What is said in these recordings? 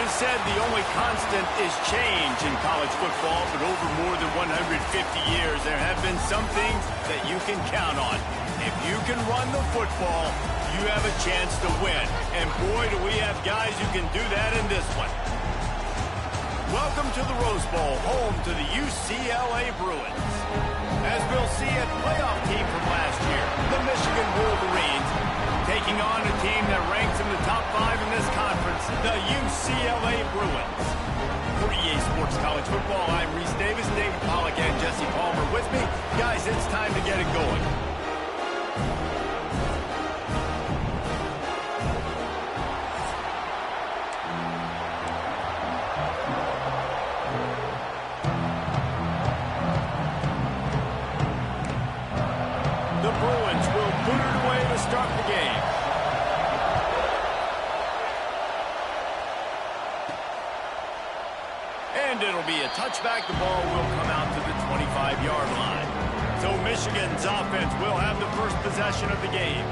has said the only constant is change in college football, but over more than 150 years, there have been some things that you can count on. If you can run the football, you have a chance to win. And boy, do we have guys who can do that in this one. Welcome to the Rose Bowl, home to the UCLA Bruins. As we'll see, a playoff team from last year, the Michigan Wolverines, taking on a team that ranks in the top 5 in this conference, the UCLA Bruins. For EA Sports College Football, I'm Reese Davis, David Pollack, and Jesse Palmer with me. Guys, it's time to get it going. The Bruins will put it away to start the game. And it'll be a touchback. The ball will come out to the 25-yard line. So Michigan's offense will have the first possession of the game.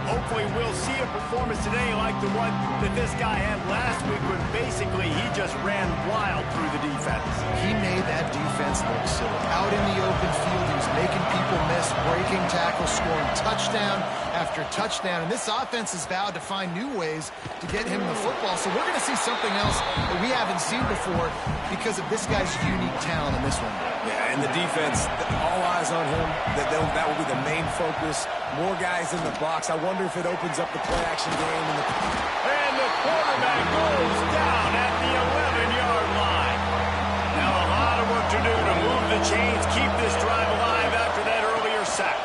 Hopefully we'll see a performance today like the one that this guy had last week when basically he just ran wild through the defense. He made that defense look silly. Out in the open field, he was making people miss, breaking tackles, scoring touchdown after touchdown. And this offense has vowed to find new ways to get him the football. So we're going to see something else that we haven't seen before because of this guy's unique talent in this one. Yeah, and the defense, all eyes on him. That will be the main focus. More guys in the box. I wonder if it opens up the play-action game. And the quarterback goes down at the 11-yard line. Now a lot of work to do to move the chains, keep this drive alive after that earlier sack.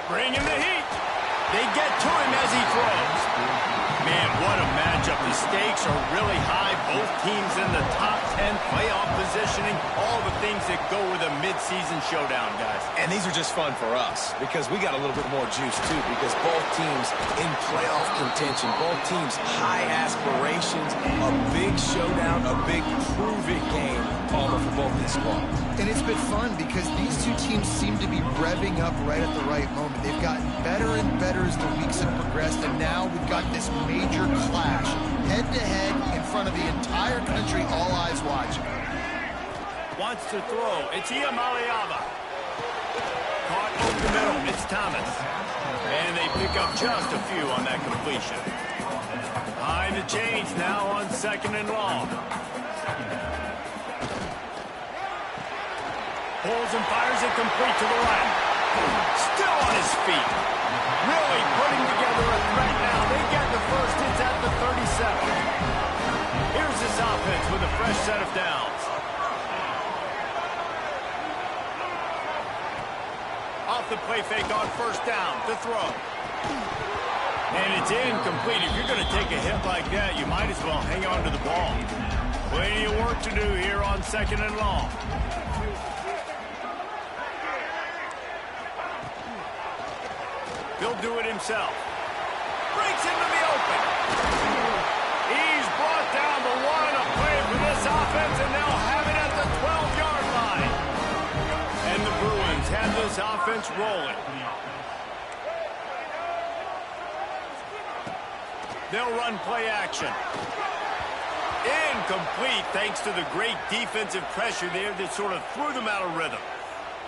Bringing the heat. They get to him as he throws. Man, what a matchup. The stakes are really high. Both teams in the top 10 playoff positioning. All the things that go with a midseason showdown, guys. And these are just fun for us because we got a little bit more juice, too, because both teams in playoff contention, both teams high aspirations, a big showdown, a big prove-it game, Palmer, for both these squads. And it's been fun because these two teams seem to be revving up right at the right moment. They've gotten better and better as the weeks have progressed, and now we've got this major clash, head-to-head in front of the entire country, all eyes watching. Wants to throw. It's Iamaleava. Caught over the middle. It's Thomas. And they pick up just a few on that completion. Behind the chains now on 2nd and long. Pulls and fires it complete to the right. Still on his feet. Really putting together a threat now. They get the first. It's at the 37. Here's this offense with a fresh set of downs. Off the play fake on 1st down to throw. And it's incomplete. If you're going to take a hit like that, you might as well hang on to the ball. Plenty of work to do here on 2nd and long. He'll do it himself. Breaks into the open. He's brought down the one. A play for this offense, and they'll have it at the 12-yard line. And the Bruins have this offense rolling. They'll run play action. Incomplete thanks to the great defensive pressure there that sort of threw them out of rhythm.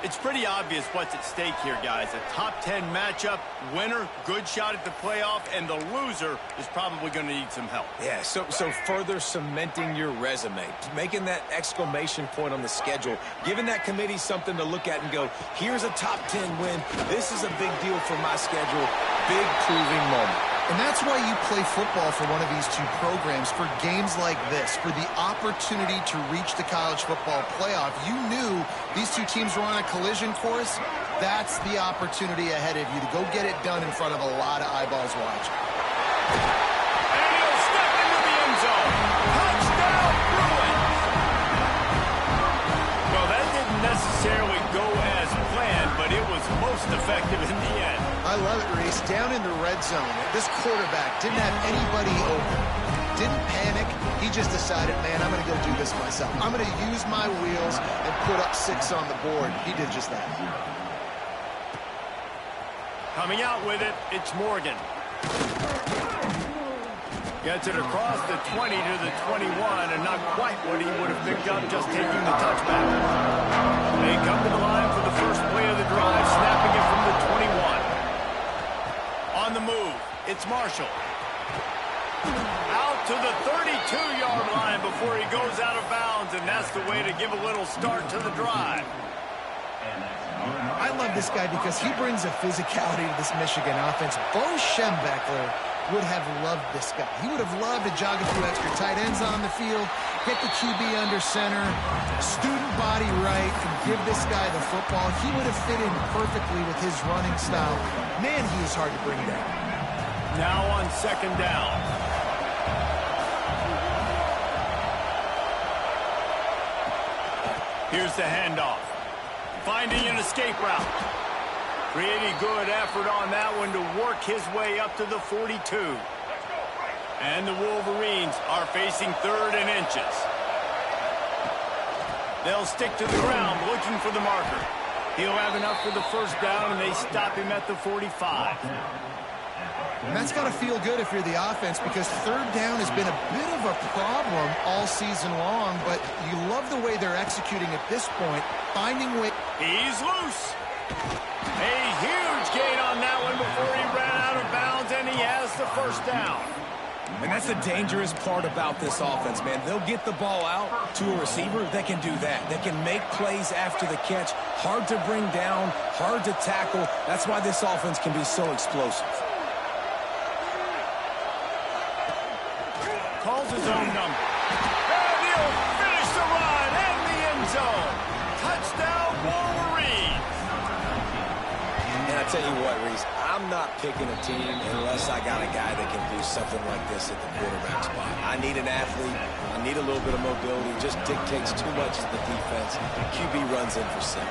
It's pretty obvious what's at stake here, guys. A top 10 matchup, winner, good shot at the playoff, and the loser is probably going to need some help. Yeah, so further cementing your resume, making that exclamation point on the schedule, giving that committee something to look at and go, here's a top 10 win. This is a big deal for my schedule. Big proving moment. And that's why you play football for one of these two programs, for games like this, for the opportunity to reach the college football playoff. You knew these two teams were on a collision course. That's the opportunity ahead of you to go get it done in front of a lot of eyeballs watching. And he'll step into the end zone. Touchdown, Bruins! Well, that didn't necessarily go as planned, but it was most effective in the end. I love it, Reese. Down in the red zone, this quarterback didn't have anybody open. Didn't panic. He just decided, man, I'm going to go do this myself. I'm going to use my wheels and put up 6 on the board. He did just that. Coming out with it, it's Morgan. Gets it across the 20 to the 21, and not quite what he would have picked up just taking the touchback. They come to the line for the first play of the drive, snapping it from the 21. On the move, it's Marshall. Out to the 32-yard line before he goes out of bounds, and that's the way to give a little start to the drive. I love this guy because he brings a physicality to this Michigan offense. Bo Schembechler would have loved this guy. He would have loved to jog a few extra tight ends on the field, get the QB under center, student body right, and give this guy the football. He would have fit in perfectly with his running style. Man, he is hard to bring down. Now on second down. Here's the handoff. Finding an escape route. Pretty good effort on that one to work his way up to the 42. And the Wolverines are facing 3rd and inches. They'll stick to the ground looking for the marker. He'll have enough for the first down, and they stop him at the 45. And that's got to feel good if you're the offense, because 3rd down has been a bit of a problem all season long, but you love the way they're executing at this point, finding ways. He's loose. A huge gain on that one before he ran out of bounds, and he has the first down. And that's the dangerous part about this offense, man. They'll get the ball out to a receiver. They can do that. They can make plays after the catch. Hard to bring down, hard to tackle. That's why this offense can be so explosive. Calls his own number. And he'll finish the run in the end zone. Touchdown, Wolverines. And I tell you what, Reese, I'm not picking a team unless I got a guy that can do something like this at the quarterback spot. I need an athlete. I need a little bit of mobility. It just dictates too much of the defense. QB runs in for 6.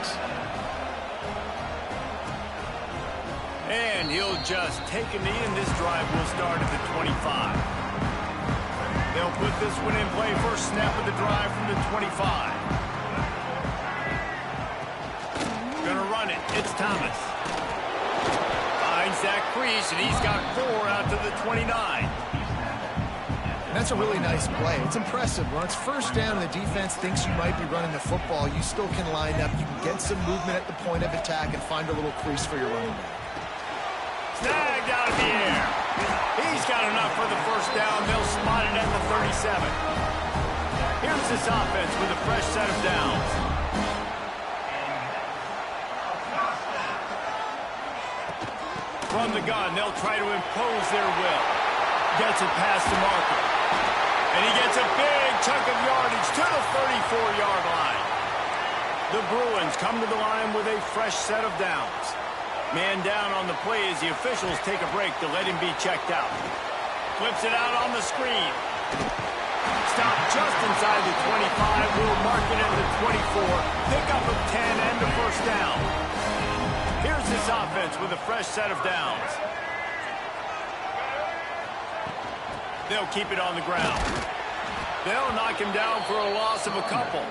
And he'll just take a knee, and this drive will start at the 25. They'll put this one in play. First snap of the drive from the 25. Gonna run it. It's Thomas. Finds that crease, and he's got 4 out to the 29. And that's a really nice play. It's impressive. When it's first down and the defense thinks you might be running the football, you still can line up. You can get some movement at the point of attack and find a little crease for your running back. Snagged out of the air. He's got enough for the first down. They'll spot it at the 37. Here's this offense with a fresh set of downs. From the gun, they'll try to impose their will. Gets it past the marker. And he gets a big chunk of yardage to the 34-yard line. The Bruins come to the line with a fresh set of downs. Man down on the play as the officials take a break to let him be checked out. Flips it out on the screen. Stop just inside the 25. We'll mark it at the 24. Pick up of 10 and the first down. Here's this offense with a fresh set of downs. They'll keep it on the ground. They'll knock him down for a loss of a couple.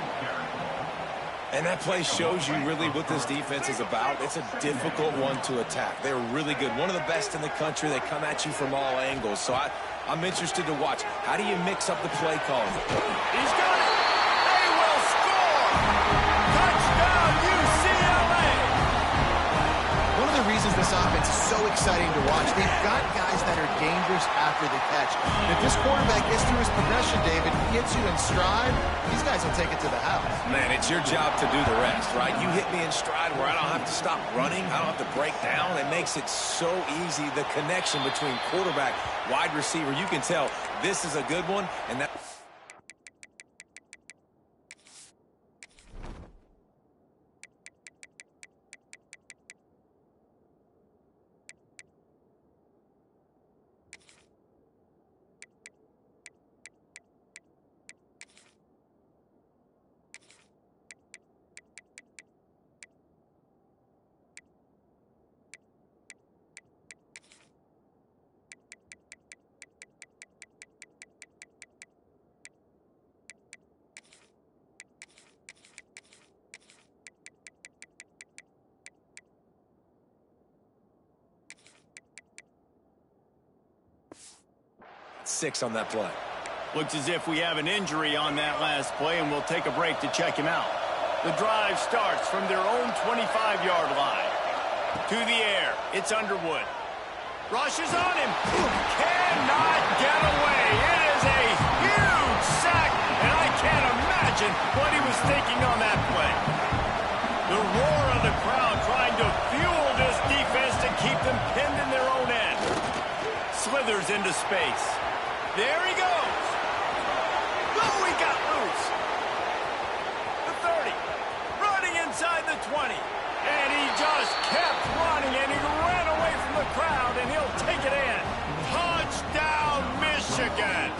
And that play shows you really what this defense is about. It's a difficult one to attack. They're really good. One of the best in the country. They come at you from all angles. So I'm interested to watch. How do you mix up the play calling? He's got it. They will score. Touchdown, UCLA. One of the reasons this offense is so exciting to watch, they've got guys that are dangerous after the catch. And if this quarterback gets through his progression, David, he gets you in stride, these guys will take it to the house. Man, it's your job to do the rest, right? You hit me in stride where I don't have to stop running. I don't have to break down. It makes it so easy, the connection between quarterback, wide receiver. You can tell this is a good one, and that... 6 on that play. Looks as if we have an injury on that last play, and we'll take a break to check him out. The drive starts from their own 25-yard line. To the air, it's Underwood. Rushes on him. Cannot get away. It is a huge sack, and I can't imagine what he was thinking on that play. The roar of the crowd trying to fuel this defense to keep them pinned in their own end. Slithers into space. There he goes. Oh, he got loose. The 30. Running inside the 20. And he just kept running, and he ran away from the crowd, and he'll take it in. Touchdown, Michigan.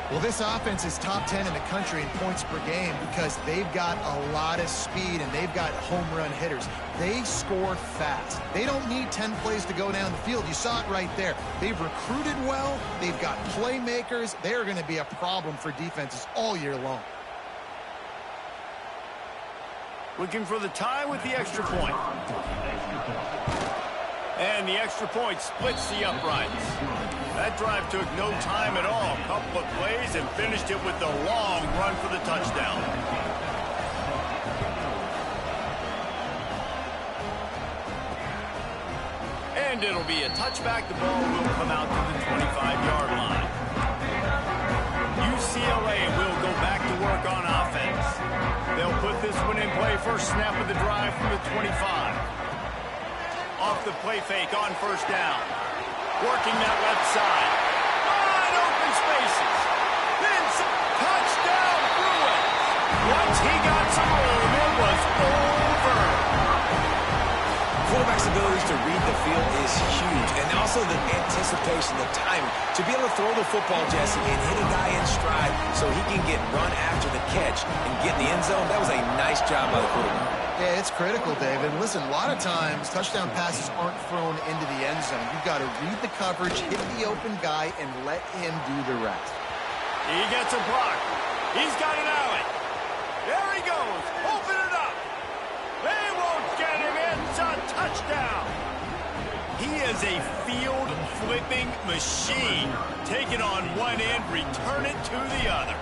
Well, this offense is top 10 in the country in points per game because they've got a lot of speed and they've got home run hitters. They score fast. They don't need 10 plays to go down the field. You saw it right there. They've recruited well. They've got playmakers. They're going to be a problem for defenses all year long. Looking for the tie with the extra point. And the extra point splits the uprights. That drive took no time at all. A couple of plays and finished it with the long run for the touchdown. And it'll be a touchback. The ball will come out to the 25-yard line. UCLA will go back to work on offense. They'll put this one in play. First snap of the drive from the 25. Off the play fake on first down. Working that left side. Wide open spaces. Then touchdown Bruins. Once he got some room, it was over. Quarterback's ability to read the field is huge, and also the anticipation, the timing, to be able to throw the football, Jesse, and hit a guy in stride so he can get run after the catch and get in the end zone. That was a nice job by the quarterback. Yeah, it's critical, David. And listen, a lot of times touchdown passes aren't thrown into the end zone. You've got to read the coverage, hit the open guy, and let him do the rest. He gets a block. He's got an alley. There he goes. Open it up. They won't get him. It's a touchdown. He is a field-flipping machine. Take it on one end, return it to the other.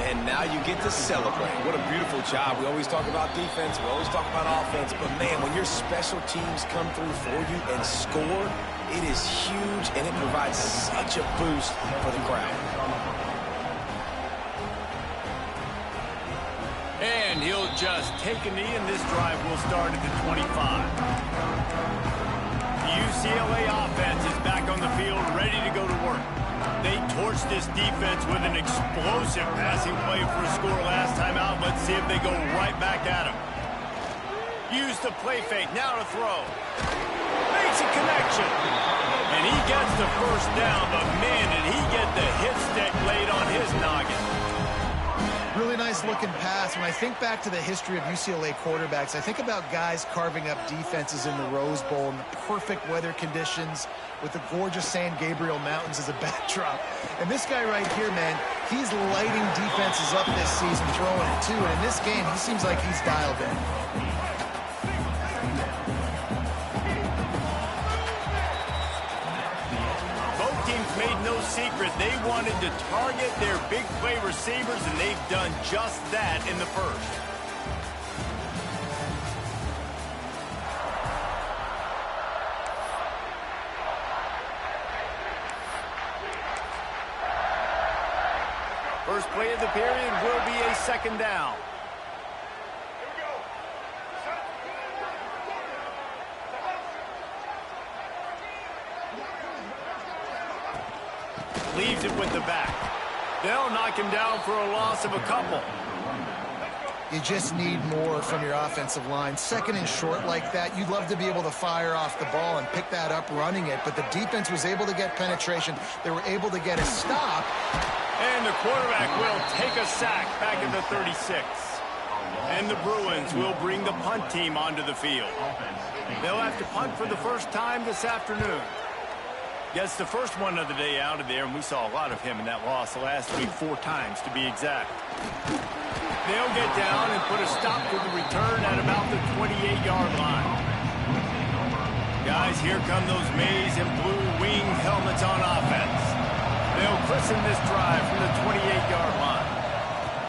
And now you get to celebrate. What a beautiful job. We always talk about defense. We always talk about offense. But, man, when your special teams come through for you and score, it is huge, and it provides such a boost for the crowd. And he'll just take a knee, and this drive will start at the 25. The UCLA offense is back on the field, ready to go to work. They torched this defense with an explosive passing play for a score last time out. Let's see if they go right back at him. Use the play fake, now to throw. Makes a connection. And he gets the first down, but man, did he get the hit stick laid on his noggin. Really nice looking pass. When I think back to the history of UCLA quarterbacks, I think about guys carving up defenses in the Rose Bowl in the perfect weather conditions with the gorgeous San Gabriel Mountains as a backdrop. And this guy right here, man, he's lighting defenses up this season, throwing it too. And in this game, he seems like he's dialed in. Made no secret they wanted to target their big play receivers, and they've done just that in the first. First play of the period will be a second down. Leaves it with the back. They'll knock him down for a loss of a couple. You just need more from your offensive line. Second and short like that, you'd love to be able to fire off the ball and pick that up running it, but the defense was able to get penetration. They were able to get a stop. And the quarterback will take a sack back at the 36. And the Bruins will bring the punt team onto the field. They'll have to punt for the first time this afternoon. Gets the first one of the day out of there, and we saw a lot of him in that loss the last week, 4 times to be exact. They'll get down and put a stop to the return at about the 28-yard line. Guys, here come those maize and blue wing helmets on offense. They'll christen this drive from the 28-yard line.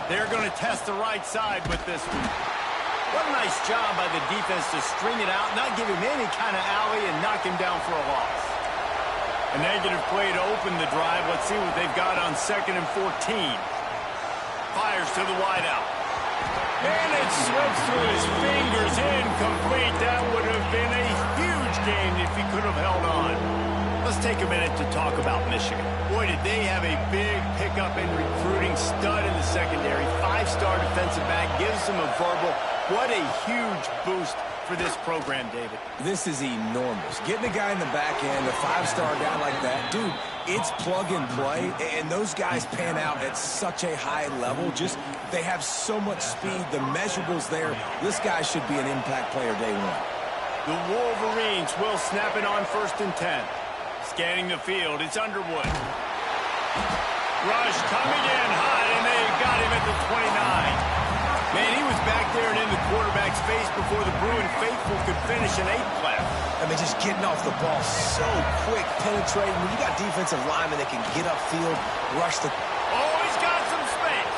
They're going to test the right side with this one. What a nice job by the defense to string it out, not give him any kind of alley, and knock him down for a loss. A negative play to open the drive. Let's see what they've got on 2nd and 14. Fires to the wideout. And it slips through his fingers. Incomplete. That would have been a huge gain if he could have held on. Let's take a minute to talk about Michigan. Boy, did they have a big pickup in recruiting. Stud in the secondary. 5-star defensive back. Gives them a verbal. What a huge boost for this program, David. This is enormous. Getting a guy in the back end, a 5-star guy like that, dude, it's plug and play, and those guys pan out at such a high level. Just, they have so much speed. The measurables there. This guy should be an impact player day one. The Wolverines will snap it on 1st and 10. Scanning the field, it's Underwood. Rush coming in hot, and they got him at the 29. Man, he was back there and in the quarterback's face before the Bruin faithful could finish an 8 left. I mean, just getting off the ball so quick, penetrating. When you got defensive linemen that can get upfield, rush the... Oh, he's got some space.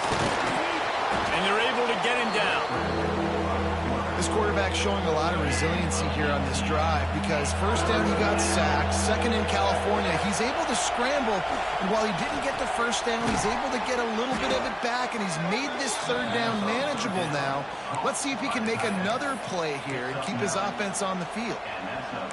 And they're able to get him down. This quarterback showing a lot of resiliency here on this drive because 1st down he got sacked, 2nd in California, he's able to scramble, and while he didn't get the 1st down, he's able to get a little bit of it back, and he's made this 3rd down manageable now. Let's see if he can make another play here and keep his offense on the field.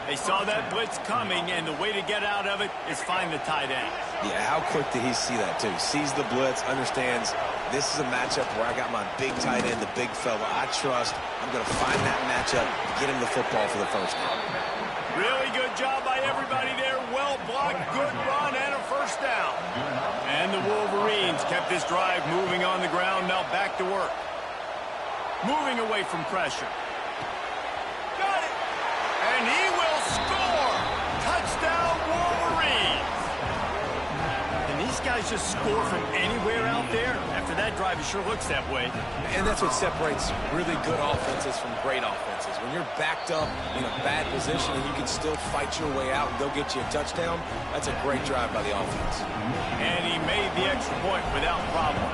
They saw that blitz coming, and the way to get out of it is find the tight end. Yeah, how quick did he see that, too? Sees the blitz, understands this is a matchup where I got my big tight end, the big fella I trust. I'm going to find that matchup, get him the football for the 1st down. Really good job by everybody there. Well blocked, good run, and a 1st down. And the Wolverines kept this drive moving on the ground. Now back to work. Moving away from pressure. Got it. And he will score. Touchdown, Wolverines. And these guys just score from anywhere out there. After that drive, it sure looks that way. And that's what separates really good offenses from great offenses. When you're backed up in a bad position and you can still fight your way out and go get you a touchdown, that's a great drive by the offense. And he made the extra point without problem.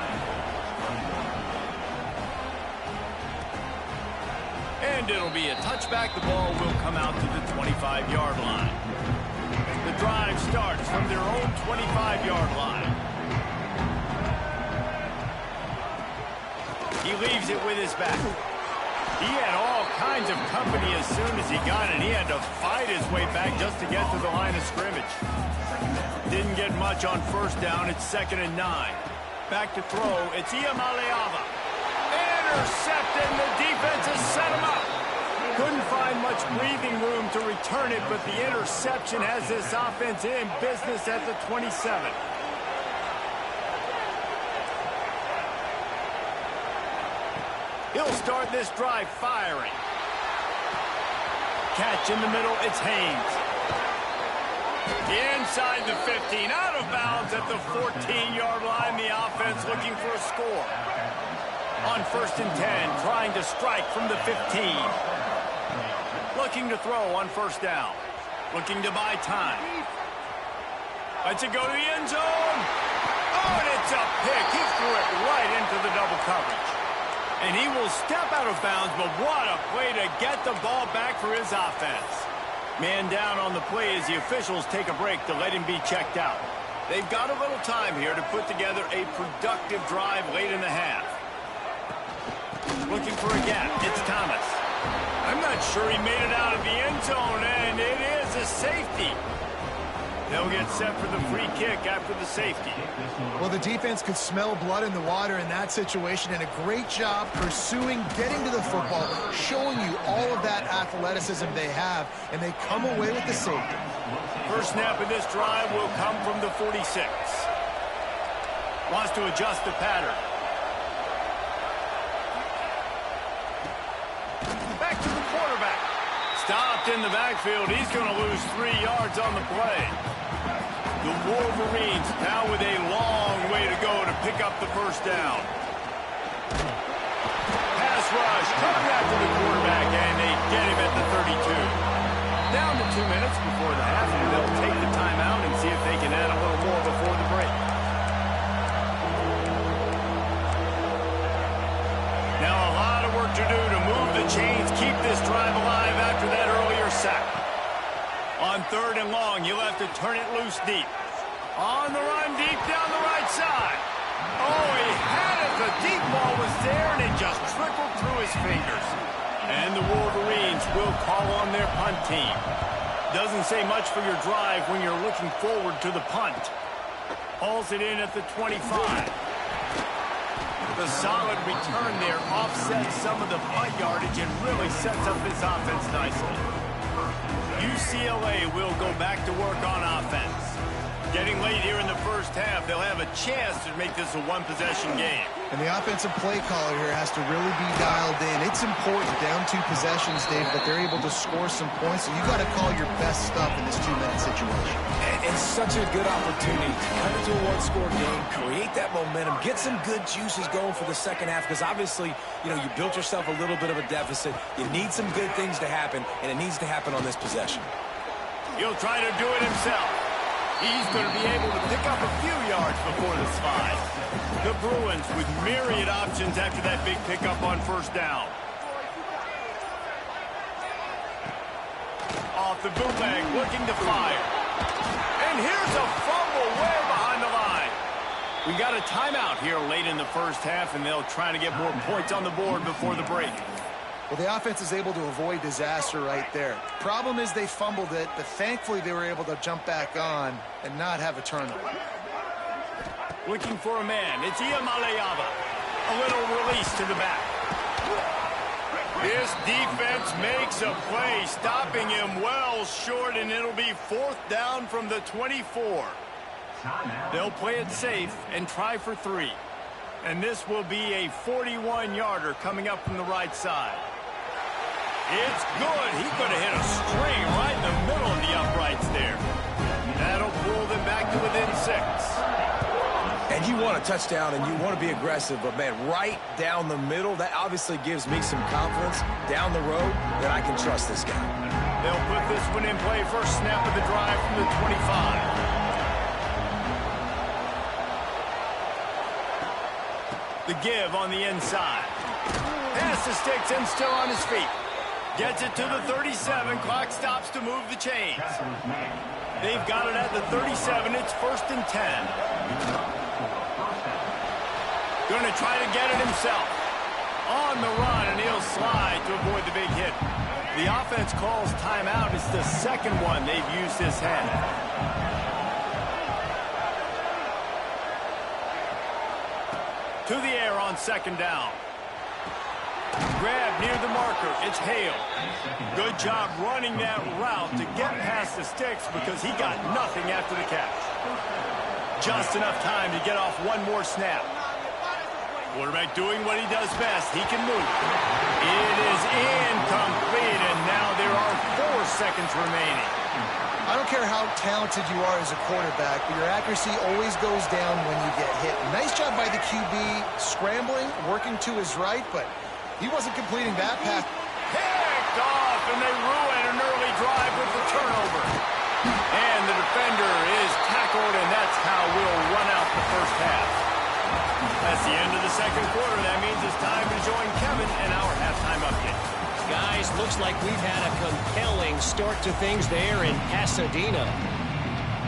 And it'll be a touchback. The ball will come out to the 25-yard line. The drive starts from their own 25-yard line. He leaves it with his back. He had all kinds of company as soon as he got it. He had to fight his way back just to get to the line of scrimmage. Didn't get much on 1st down. It's 2nd and 9. Back to throw. It's Iamaleava. Intercepted, and the defense has set him up. Couldn't find much breathing room to return it, but the interception has this offense in business at the 27. He'll start this drive firing. Catch in the middle, it's Haynes. Inside the 15, out of bounds at the 14-yard line. The offense looking for a score. On 1st and 10, trying to strike from the 15. Looking to throw on 1st down. Looking to buy time. Lets it go to the end zone. Oh, and it's a pick. He threw it right into the double coverage. And he will step out of bounds, but what a play to get the ball back for his offense. Man down on the play as the officials take a break to let him be checked out. They've got a little time here to put together a productive drive late in the half. Looking for a gap. It's Thomas. I'm not sure he made it out of the end zone, and it is a safety. They'll get set for the free kick after the safety. Well, the defense could smell blood in the water in that situation, and a great job pursuing, getting to the football, showing you all of that athleticism they have, and they come away with the safety. First snap of this drive will come from the 46. Wants to adjust the pattern. Back to the quarterback. Stopped in the backfield. He's going to lose 3 yards on the play. The Wolverines now with a long way to go to pick up the 1st down. Pass rush coming after the quarterback, and they get him at the 32. Down to 2 minutes before the half, and they'll take the timeout and see if they can add a little more before the break. to do to move the chains, keep this drive alive after that earlier sack. On 3rd and long, you'll have to turn it loose deep. On the run, deep down the right side. Oh, he had it. The deep ball was there, and it just trickled through his fingers. And the Wolverines will call on their punt team. Doesn't say much for your drive when you're looking forward to the punt. Hauls it in at the 25. The solid return there offsets some of the punt yardage and really sets up this offense nicely. UCLA will go back to work on offense. Getting late here in the first half, they'll have a chance to make this a one-possession game. And the offensive play caller here has to really be dialed in. It's important, down 2 possessions, Dave, but they're able to score some points. So you got to call your best stuff in this 2-minute situation. And such a good opportunity to cut into a one-score game, create that momentum, get some good juices going for the second half, because obviously, you know, you built yourself a little bit of a deficit. You need some good things to happen, and it needs to happen on this possession. He'll try to do it himself. He's going to be able to pick up a few yards before the slide. The Bruins with myriad options after that big pickup on 1st down. Off the bootleg, looking to fire. And here's a fumble way behind the line. We got a timeout here late in the first half, and they'll try to get more points on the board before the break. Well, the offense is able to avoid disaster right there. Problem is they fumbled it, but thankfully they were able to jump back on and not have a turnover. Looking for a man. It's Iamaleava. A little release to the back. This defense makes a play, stopping him well short, and it'll be 4th down from the 24. They'll play it safe and try for 3. And this will be a 41-yarder coming up from the right side. It's good. He could have hit a string right in the middle of the uprights there. That'll pull them back to within 6. And you want a touchdown, and you want to be aggressive, but, man, right down the middle, that obviously gives me some confidence down the road that I can trust this guy. They'll put this one in play. First snap of the drive from the 25. The give on the inside. Pass to Sticks and still on his feet. Gets it to the 37. Clock stops to move the chains. They've got it at the 37. It's 1st and 10. Going to try to get it himself. On the run, and he'll slide to avoid the big hit. The offense calls timeout. It's the second one they've used this half. To the air on 2nd down. Grab near the marker. It's Hale. Good job running that route to get past the Sticks because he got nothing after the catch. Just enough time to get off one more snap. Quarterback doing what he does best. He can move. It is incomplete, and now there are 4 seconds remaining. I don't care how talented you are as a quarterback, but your accuracy always goes down when you get hit. Nice job by the QB scrambling, working to his right, but he wasn't completing that pass. Picked off, and they ruin an early drive with the turnover. And the defender is tackled, and that's how we'll run out the first half. That's the end of the second quarter. That means it's time to join Kevin in our halftime update. Guys, looks like we've had a compelling start to things there in Pasadena.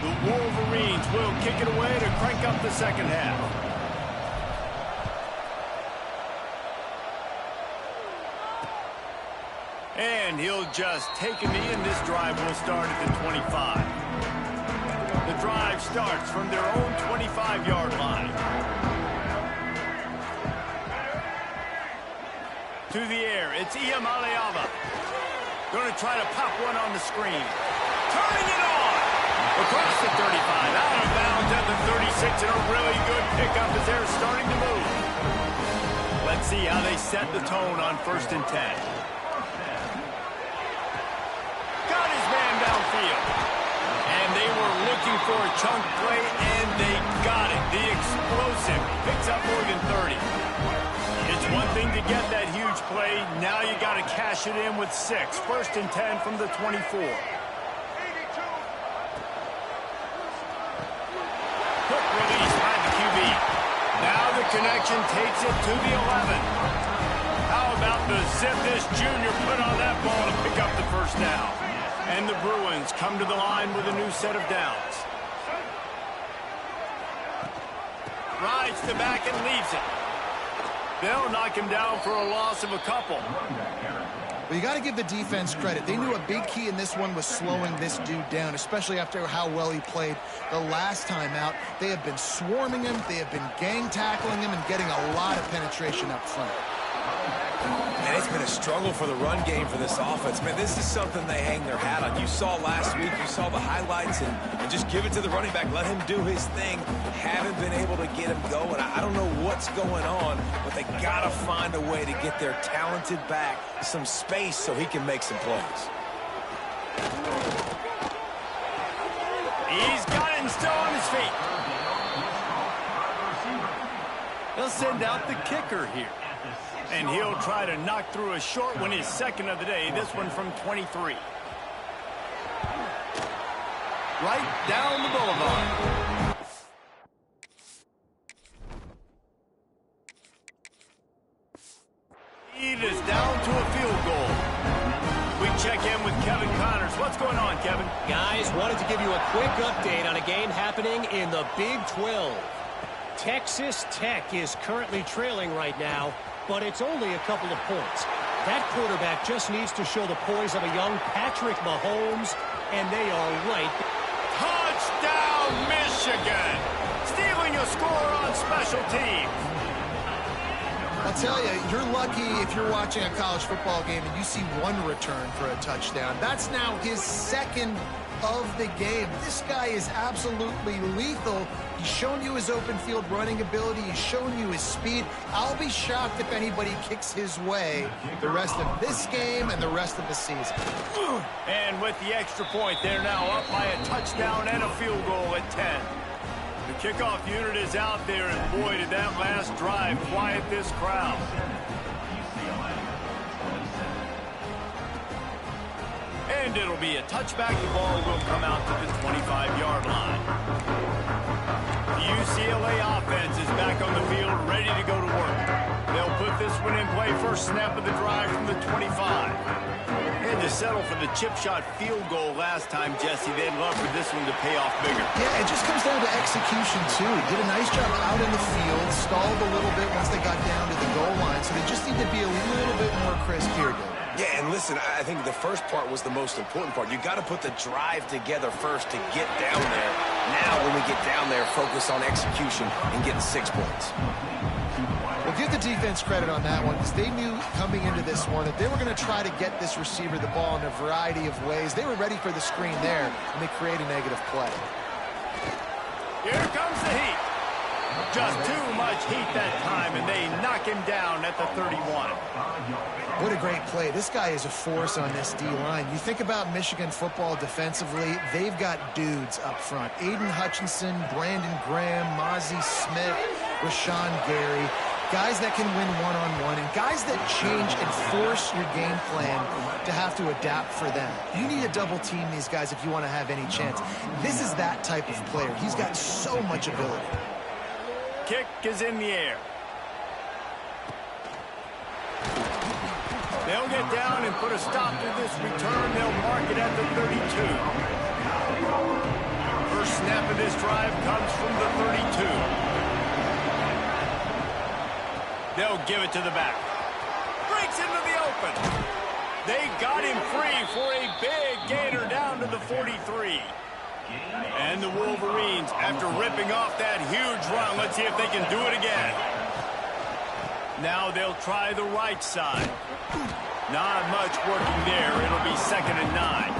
The Wolverines will kick it away to crank up the second half. And he'll just take a knee, and this drive will start at the 25. The drive starts from their own 25-yard line. To the air, it's Iamaleava. Going to try to pop one on the screen. Turning it on! Across the 35, out of bounds at the 36, and a really good pickup as they're starting to move. Let's see how they set the tone on 1st and 10. Got his man downfield. And they were looking for a chunk play, and they got it. The explosive picks up more than 30. It's one thing to get that huge play. Now you got to cash it in with 6. 1st and 10 from the 24. Quick release by the QB. Now the connection takes it to the 11. How about the zip this junior put on that ball to pick up the first down. And the Bruins come to the line with a new set of downs. Rides the back and leaves it. They'll knock him down for a loss of a couple. Well, you got to give the defense credit. They knew a big key in this one was slowing this dude down, especially after how well he played the last time out. They have been swarming him. They have been gang tackling him and getting a lot of penetration up front. And it's been a struggle for the run game for this offense. Man, this is something they hang their hat on. You saw last week, you saw the highlights, and just give it to the running back. Let him do his thing. Haven't been able to get him going. I don't know what's going on, but they got to find a way to get their talented back some space so he can make some plays. He's got it and still on his feet. They'll send out the kicker here. And he'll try to knock through a short one, his second of the day, this one from 23. Right down the boulevard. Lead is down to a field goal. We check in with Kevin Connors. What's going on, Kevin? Guys, wanted to give you a quick update on a game happening in the Big 12. Texas Tech is currently trailing right now, but it's only a couple of points. That quarterback just needs to show the poise of a young Patrick Mahomes, and they are right. Touchdown, Michigan! Stealing a score on special teams. I'll tell you, you're lucky if you're watching a college football game and you see one return for a touchdown. That's now his second of the game. This guy is absolutely lethal. He's shown you his open field running ability. He's shown you his speed. I'll be shocked if anybody kicks his way the rest of this game and the rest of the season. And with the extra point, they're now up by a touchdown and a field goal at 10. The kickoff unit is out there, and boy, did that last drive quiet this crowd. And it'll be a touchback. The ball will come out to the 25-yard line. The UCLA offense is back on the field, ready to go to work. They'll put this one in play. First snap of the drive from the 25. Had to settle for the chip shot field goal last time, Jesse. They'd love for this one to pay off bigger. Yeah, it just comes down to execution, too. He did a nice job out in the field, stalled a little bit once they got down to the goal line, so they just need to be a little bit more crisp here, dude. Yeah, and listen, I think the first part was the most important part. You got to put the drive together first to get down there. Now, when we get down there, focus on execution and getting 6 points. Well, give the defense credit on that one because they knew coming into this one that they were going to try to get this receiver the ball in a variety of ways. They were ready for the screen there, and they create a negative play. Here comes the heat. Just too much heat that time, and they knock him down at the 31. What a great play. This guy is a force on this D-line. You think about Michigan football defensively, they've got dudes up front. Aiden Hutchinson, Brandon Graham, Mozzie Smith, Rashawn Gary. Guys that can win one-on-one and guys that change and force your game plan to have to adapt for them. You need to double team these guys if you want to have any chance. This is that type of player. He's got so much ability. Kick is in the air. They'll get down and put a stop to this return. They'll mark it at the 32. First snap of this drive comes from the 32. They'll give it to the back. Breaks into the open. They got him free for a big gainer down to the 43. And the Wolverines, after ripping off that huge run, let's see if they can do it again. Now they'll try the right side. Not much working there. It'll be 2nd and 9.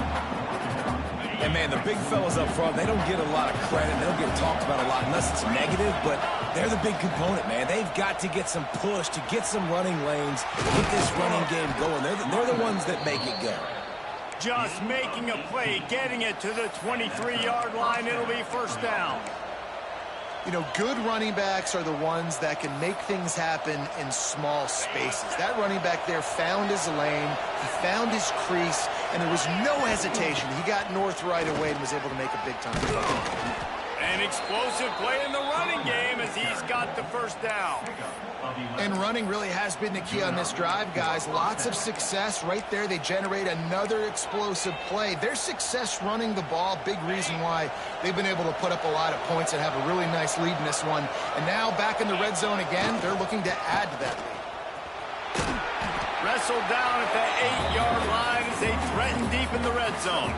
And, man, the big fellas up front, they don't get a lot of credit. They don't get talked about a lot unless it's negative, but they're the big component, man. They've got to get some push, to get some running lanes, get this running game going. They're the ones that make it go. Just making a play, getting it to the 23-yard line. It'll be first down. You know, good running backs are the ones that can make things happen in small spaces. That running back there found his lane, he found his crease, and there was no hesitation. He got north right away and was able to make a big-time play. An explosive play in the running game as he's got the first down. And running really has been the key on this drive, guys. Lots of success right there. They generate another explosive play. Their success running the ball, big reason why they've been able to put up a lot of points and have a really nice lead in this one. And now back in the red zone again, they're looking to add to that lead. Wrestled down at the 8-yard line as they threaten deep in the red zone.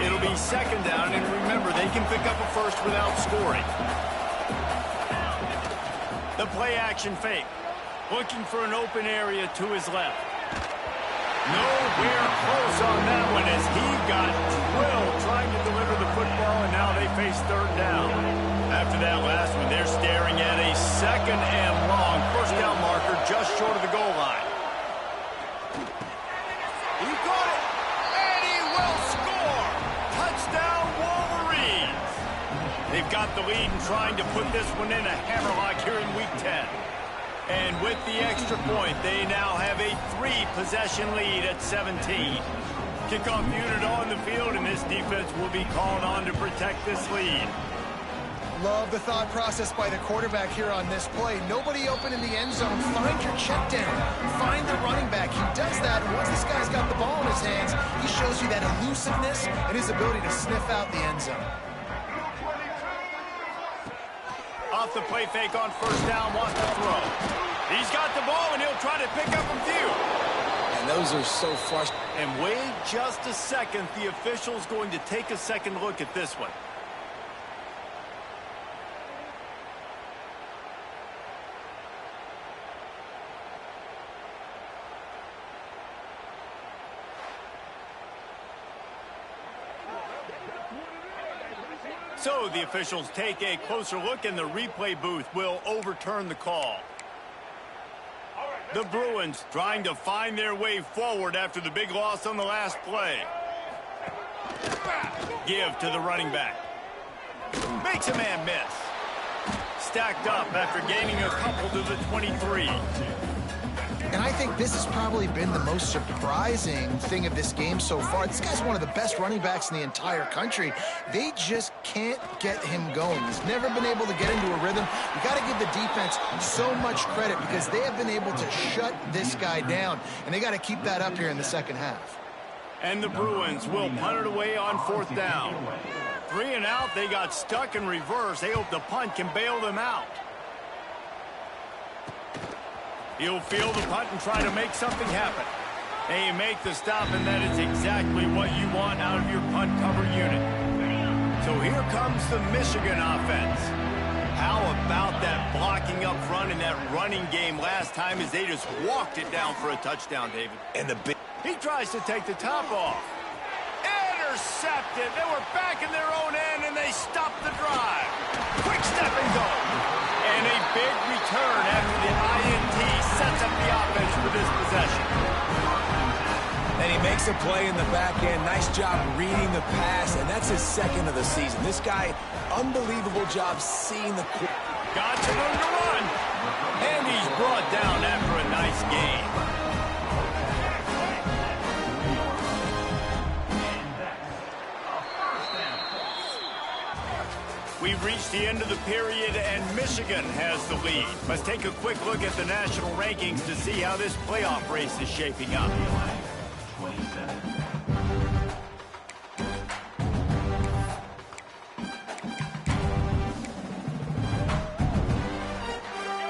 It'll be second down, and remember, they can pick up a first without scoring. The play action fake. Looking for an open area to his left. Nowhere close on that one as he got drilled trying to deliver the football, and now they face third down. After that last one, they're staring at a second and long first down marker just short of the goal line. He caught it, and he will score! Touchdown, Wolverines! They've got the lead and trying to put this one in a hammerlock here in Week 10. And with the extra point, they now have a 3-possession lead at 17. Kickoff unit on the field, and this defense will be called on to protect this lead. Love the thought process by the quarterback here on this play. Nobody open in the end zone. Find your check down. Find the running back. He does that, and once this guy's got the ball in his hands, he shows you that elusiveness and his ability to sniff out the end zone. Off the play fake on first down, wants to throw. He's got the ball, and he'll try to pick up a few. And those are so frustrating. And wait just a second. The official's going to take a second look at this one. So the officials take a closer look, and the replay booth will overturn the call. The Bruins trying to find their way forward after the big loss on the last play. Give to the running back. Makes a man miss. Stacked up after gaining a couple to the 23. And I think this has probably been the most surprising thing of this game so far. This guy's one of the best running backs in the entire country. They just can't get him going. He's never been able to get into a rhythm. You got to give the defense so much credit because they have been able to shut this guy down. And they got to keep that up here in the second half. And the Bruins will punt it away on fourth down. 3 and out, they got stuck in reverse. They hope the punt can bail them out. He'll field the punt and try to make something happen. And you make the stop, and that is exactly what you want out of your punt cover unit. So here comes the Michigan offense. How about that blocking up front and that running game last time as they just walked it down for a touchdown, David? And the big... He tries to take the top off. Intercepted. They were back in their own end, and they stopped the drive. Quick step and go. And a big return after the INT sets up the offense for this possession. And he makes a play in the back end. Nice job reading the pass, and that's his second of the season. This guy, unbelievable job seeing the... Got some room to run. And he's brought down after a nice gain. We've reached the end of the period, and Michigan has the lead. Let's take a quick look at the national rankings to see how this playoff race is shaping up.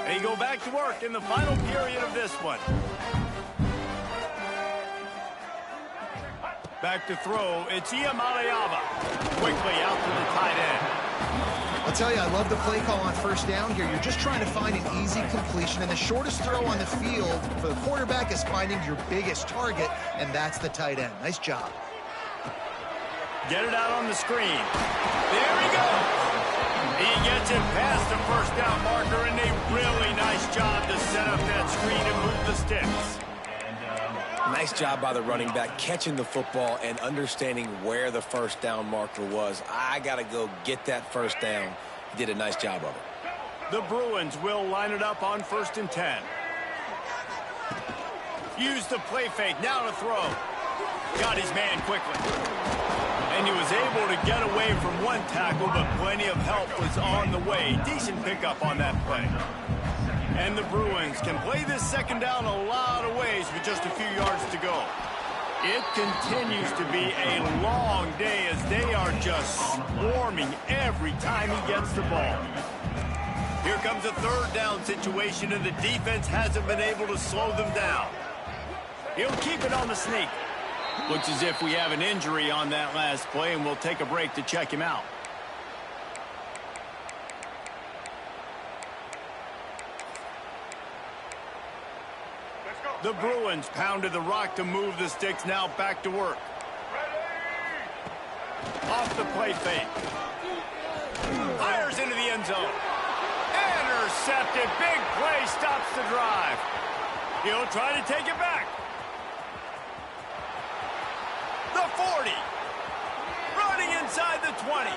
They go back to work in the final period of this one. Back to throw, it's Iamaleava. Quickly out to the tight end. I'll tell you, I love the play call on first down here. You're just trying to find an easy completion, and the shortest throw on the field for the quarterback is finding your biggest target, and that's the tight end. Nice job. Get it out on the screen. There he goes. He gets it past the first down marker, and a really nice job to set up that screen and move the sticks. Nice job by the running back, catching the football and understanding where the first down marker was. I got to go get that first down. He did a nice job of it. The Bruins will line it up on 1st and 10. Use the play fake, now to throw. Got his man quickly. And he was able to get away from one tackle, but plenty of help was on the way. Decent pickup on that play. And the Bruins can play this second down a lot of ways with just a few yards to go. It continues to be a long day as they are just swarming every time he gets the ball. Here comes a third down situation, and the defense hasn't been able to slow them down. He'll keep it on the sneak. Looks as if we have an injury on that last play, and we'll take a break to check him out. The Bruins pounded the rock to move the sticks, now back to work. Off the play fake. Fires into the end zone. Intercepted. Big play stops the drive. He'll try to take it back. The 40. Running inside the 20.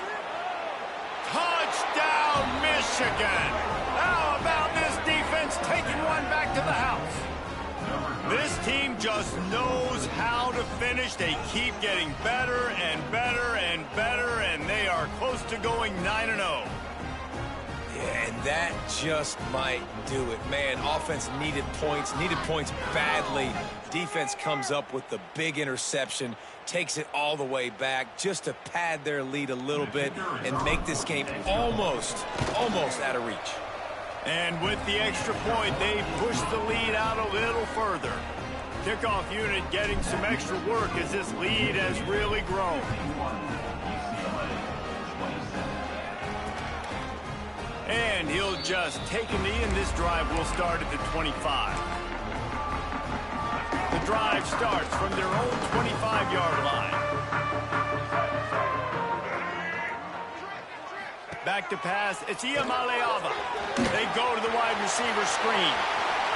Touchdown, Michigan. How about this defense taking one back to the house? This team just knows how to finish. They keep getting better and better and better, and they are close to going 9-0. Yeah, and that just might do it. Man, offense needed points badly. Defense comes up with the big interception, takes it all the way back just to pad their lead a little bit and make this game almost out of reach. And with the extra point, they push the lead out a little further. Kickoff unit getting some extra work as this lead has really grown. And he'll just take a knee, and this drive will start at the 25. The drive starts from their own 25-yard line. Back to pass, it's Iamaleava. They go to the wide receiver screen.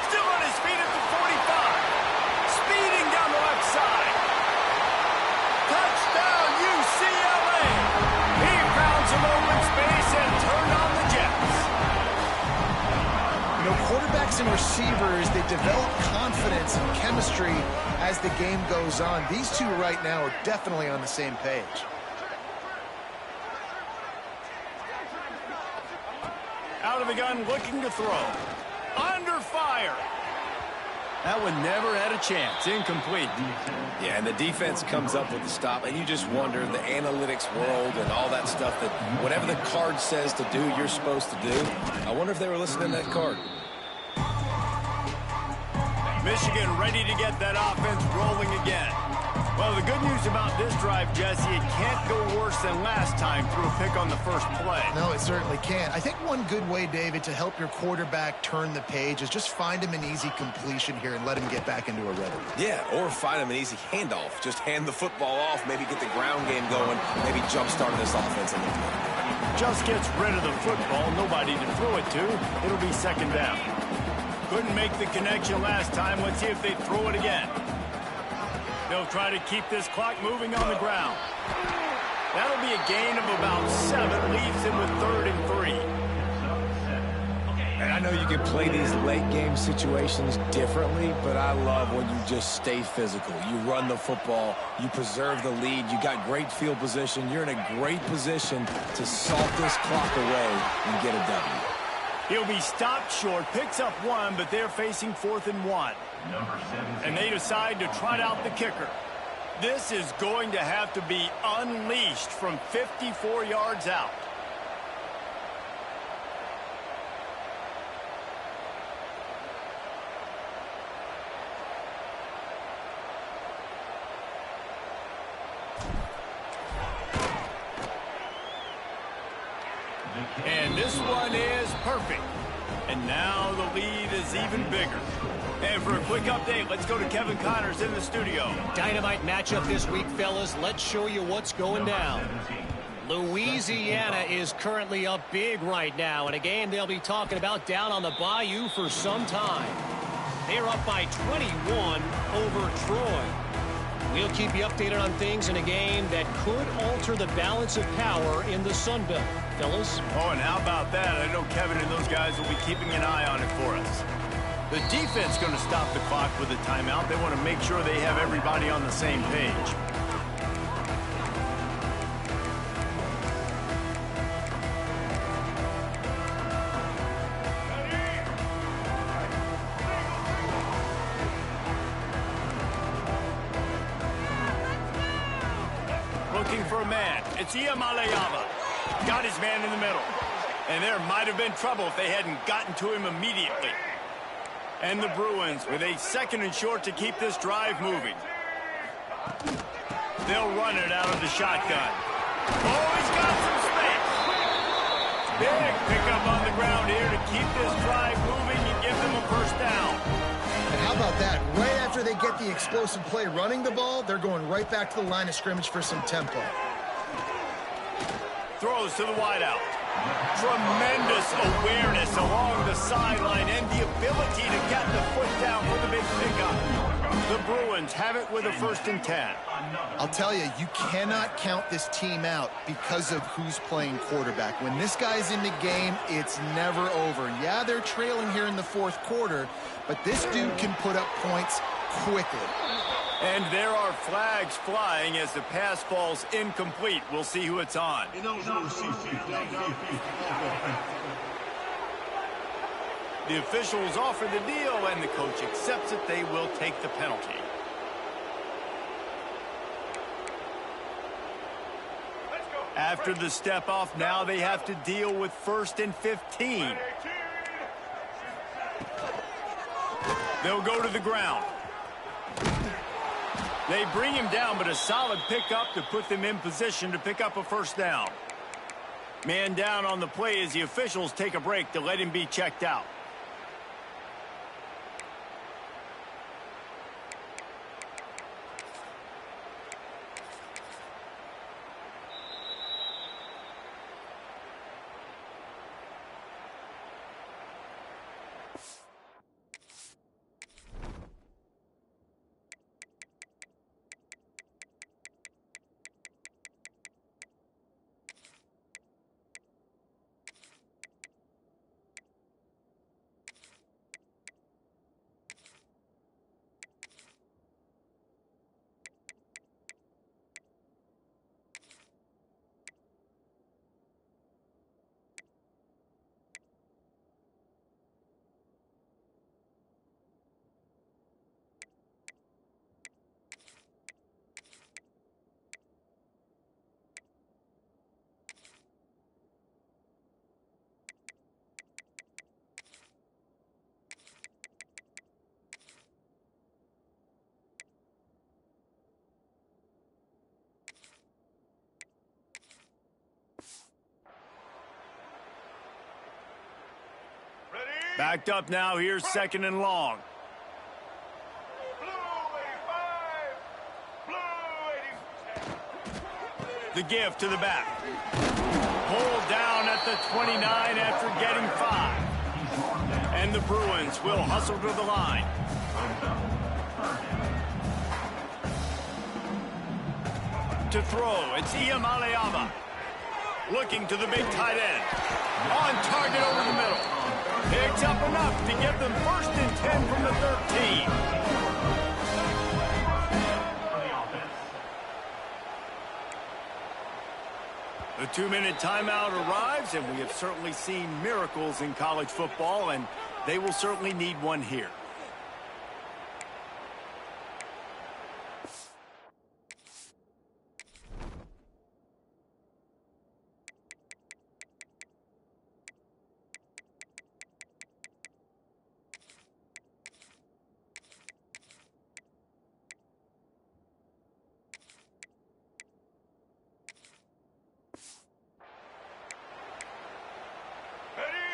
Still on his feet at the 45. Speeding down the left side. Touchdown, UCLA. He found some open space and turned on the Jets. You know, quarterbacks and receivers, they develop confidence and chemistry as the game goes on. These two right now are definitely on the same page. Out of the gun, looking to throw. Under fire. That one never had a chance. Incomplete. Yeah, and the defense comes up with the stop, and you just wonder, the analytics world and all that stuff, that whatever the card says to do, you're supposed to do. I wonder if they were listening to that card. Michigan ready to get that offense rolling again. Well, the good news about this drive, Jesse, it can't go worse than last time through a pick on the first play. No, it certainly can't. I think one good way, David, to help your quarterback turn the page is just find him an easy completion here and let him get back into a rhythm. Yeah, or find him an easy handoff. Just hand the football off, maybe get the ground game going, maybe jumpstart this offense a little bit. Just gets rid of the football, nobody to throw it to. It'll be second down. Couldn't make the connection last time. Let's see if they throw it again. They'll try to keep this clock moving on the ground. That'll be a gain of about 7, leaves him with 3rd and 3. And I know you can play these late game situations differently, but I love when you just stay physical. You run the football, you preserve the lead, you got great field position, you're in a great position to salt this clock away and get a W. He'll be stopped short, picks up 1, but they're facing 4th and 1. And they decide to trot out the kicker. This is going to have to be unleashed from 54 yards out. And this one is perfect. And now the lead is even bigger. And for a quick update, let's go to Kevin Connors in the studio. Dynamite matchup this week, fellas. Let's show you what's going down. Louisiana is currently up big right now in a game they'll be talking about down on the Bayou for some time. They're up by 21 over Troy. We'll keep you updated on things in a game that could alter the balance of power in the Sun Belt. Fellas? Oh, and how about that? I know Kevin and those guys will be keeping an eye on it for us. The defense going to stop the clock with a timeout. They want to make sure they have everybody on the same page. looking for a man. It's Iamaleava. Got his man in the middle. And there might have been trouble if they hadn't gotten to him immediately. And the Bruins with a 2nd and short to keep this drive moving. They'll run it out of the shotgun. Oh, he's got some space. Big pickup on the ground here to keep this drive moving and give them a first down. And how about that? Right after they get the explosive play running the ball, they're going right back to the line of scrimmage for some tempo. Throws to the wideout. Tremendous awareness along the sideline and the ability to get the foot down for the big pickup. The Bruins have it with a 1st and 10. I'll tell you, you cannot count this team out because of who's playing quarterback. When this guy's in the game, it's never over. Yeah, they're trailing here in the 4th quarter, but this dude can put up points quickly. And there are flags flying as the pass falls incomplete. We'll see who it's on. The officials offer the deal, and the coach accepts it. They will take the penalty. After the step off, now they have to deal with 1st and 15. They'll go to the ground. They bring him down, but a solid pickup to put them in position to pick up a first down. Man down on the play as the officials take a break to let him be checked out. Backed up now, here's 2nd and long. The give to the back. Pulled down at the 29 after getting 5. And the Bruins will hustle to the line. To throw, it's Iamaleava. Looking to the big tight end. On target over the middle. Picks up enough to get them 1st and 10 from the 13. The 2-minute timeout arrives, and we have certainly seen miracles in college football, and they will certainly need one here.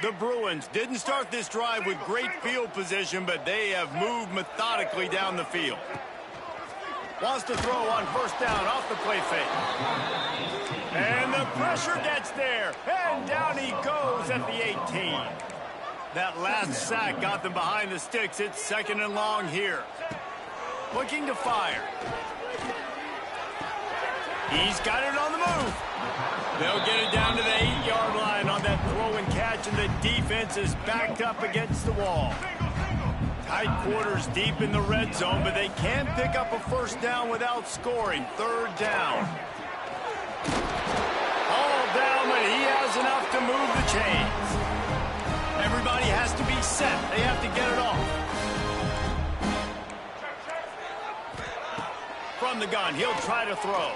The Bruins didn't start this drive with great field position, but they have moved methodically down the field. Wants to throw on 1st down off the play fake. And the pressure gets there. And down he goes at the 18. That last sack got them behind the sticks. It's 2nd and long here. Looking to fire. He's got it on the move. They'll get it down to the 8-yard line on that throw and catch, and the defense is backed up against the wall. Tight quarters deep in the red zone, but they can pick up a first down without scoring. 3rd down. All down, but he has enough to move the chains. Everybody has to be set. They have to get it off. From the gun, he'll try to throw.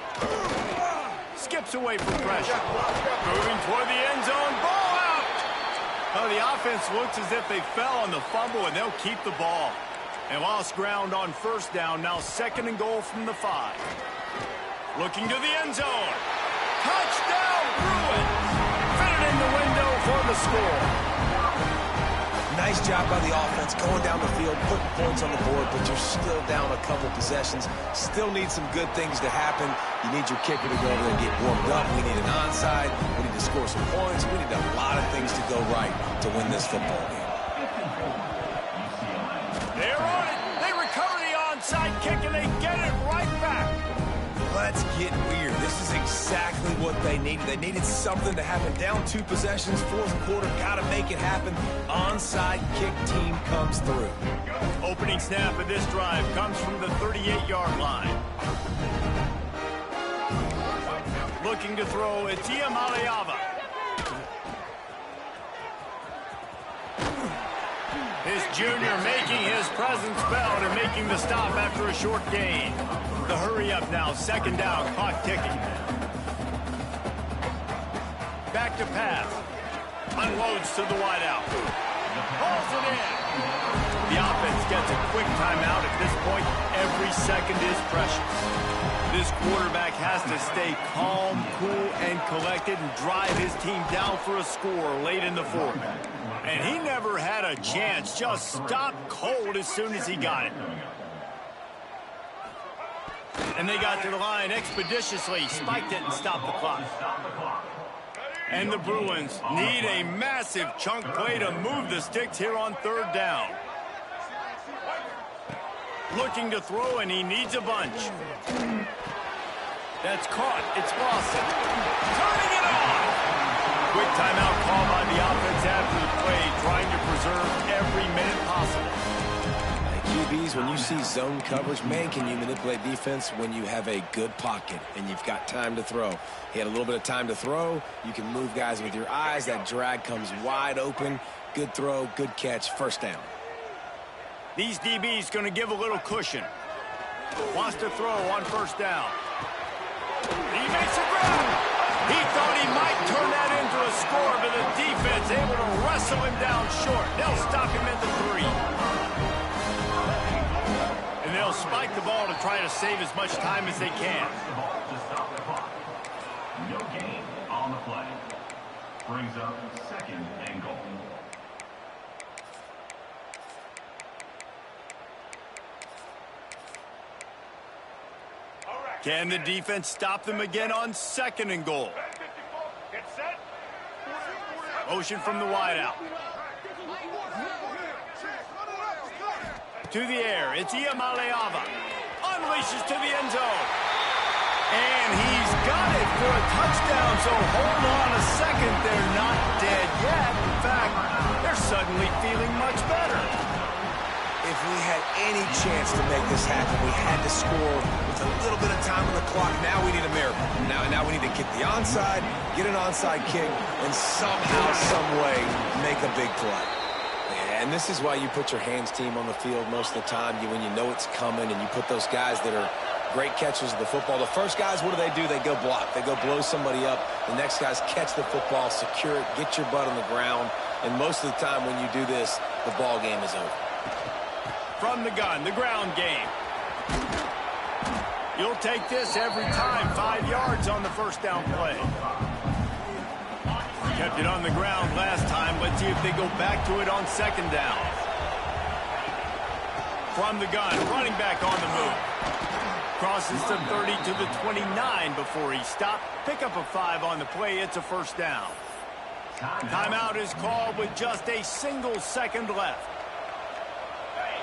skips away from pressure. Moving toward the end zone. Ball out! Oh, the offense looks as if they fell on the fumble, and they'll keep the ball. And lost ground on first down. Now 2nd and goal from the 5. Looking to the end zone. Touchdown, Bruins! Fitted in the window for the score. Nice job by the offense going down the field, putting points on the board, but you're still down a couple possessions. Still need some good things to happen. You need your kicker to go over there and get warmed up. We need an onside. We need to score some points. We need a lot of things to go right to win this football game. They're on it. They recover the onside kick, and they get it right back. Let's get weird. This is exactly what they needed. They needed something to happen. Down 2 possessions, 4th quarter, got to make it happen. Onside kick team comes through. Opening snap of this drive comes from the 38-yard line. Looking to throw, it's Maleava. This junior making his presence felt and making the stop after a short gain. The hurry up now, 2nd down, clock ticking. Back to pass. Unloads to the wideout. Pulls it in. The offense gets a quick timeout. At this point, every second is precious. This quarterback has to stay calm, cool, and collected and drive his team down for a score late in the 4th. And he never had a chance. Just stopped cold as soon as he got it. And they got to the line expeditiously, spiked it, and stopped the clock. And the Bruins need a massive chunk play to move the sticks here on 3rd down. Looking to throw, and he needs a bunch. That's caught. It's Lawson. Turning it on! Quick timeout call by the offense after the play, trying to preserve every minute possible. QBs, when you see zone coverage, man, can you manipulate defense when you have a good pocket and you've got time to throw. He had a little bit of time to throw. You can move guys with your eyes. That drag comes wide open. Good throw, good catch, 1st down. These DBs going to give a little cushion. Wants to throw on 1st down. He makes a grab. He thought he might turn that into a score, but the defense able to wrestle him down short. They'll stop him at the 3. And they'll spike the ball to try to save as much time as they can. No gain on the play. Brings up 2nd and goal. Can the defense stop them again on 2nd and goal? Motion from the wideout. To the air, it's Maleava. Unleashes to the end zone. And he's got it for a touchdown, so hold on a second. They're not dead yet. In fact, they're suddenly feeling much better. If we had any chance to make this happen, we had to score with a little bit of time on the clock. Now we need a miracle. Now we need to kick the onside, get an onside kick, and somehow, some way, make a big play. And this is why you put your hands team on the field most of the time, when you know it's coming, and you put those guys that are great catchers of the football. The first guys, what do? They go block. They go blow somebody up. The next guys catch the football, secure it, get your butt on the ground. And most of the time when you do this, the ball game is over. From the gun, the ground game. You'll take this every time. 5 yards on the 1st down play. Kept it on the ground last time. Let's see if they go back to it on 2nd down. From the gun, running back on the move. Crosses the 30 to the 29 before he stopped. Pick up a 5 on the play. It's a 1st down. Timeout is called with just a single second left.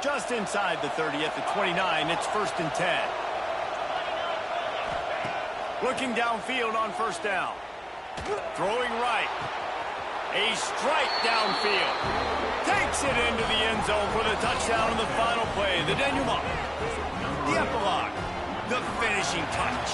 Just inside the 30 at the 29, it's 1st and 10. Looking downfield on 1st down. Throwing right. A strike downfield. Takes it into the end zone for the touchdown on the final play. The denouement. The epilogue. The finishing touch.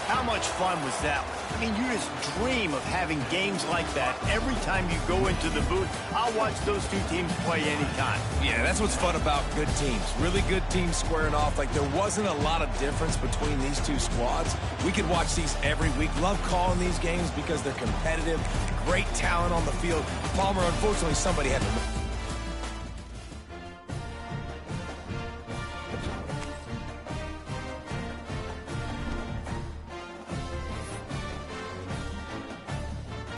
How much much fun was that? I mean, you just dream of having games like that every time you go into the booth. I'll watch those two teams play anytime. Yeah, that's what's fun about good teams. Really good teams squaring off. Like, there wasn't a lot of difference between these two squads. We could watch these every week. Love calling these games because they're competitive. Great talent on the field. Palmer, unfortunately, somebody had to...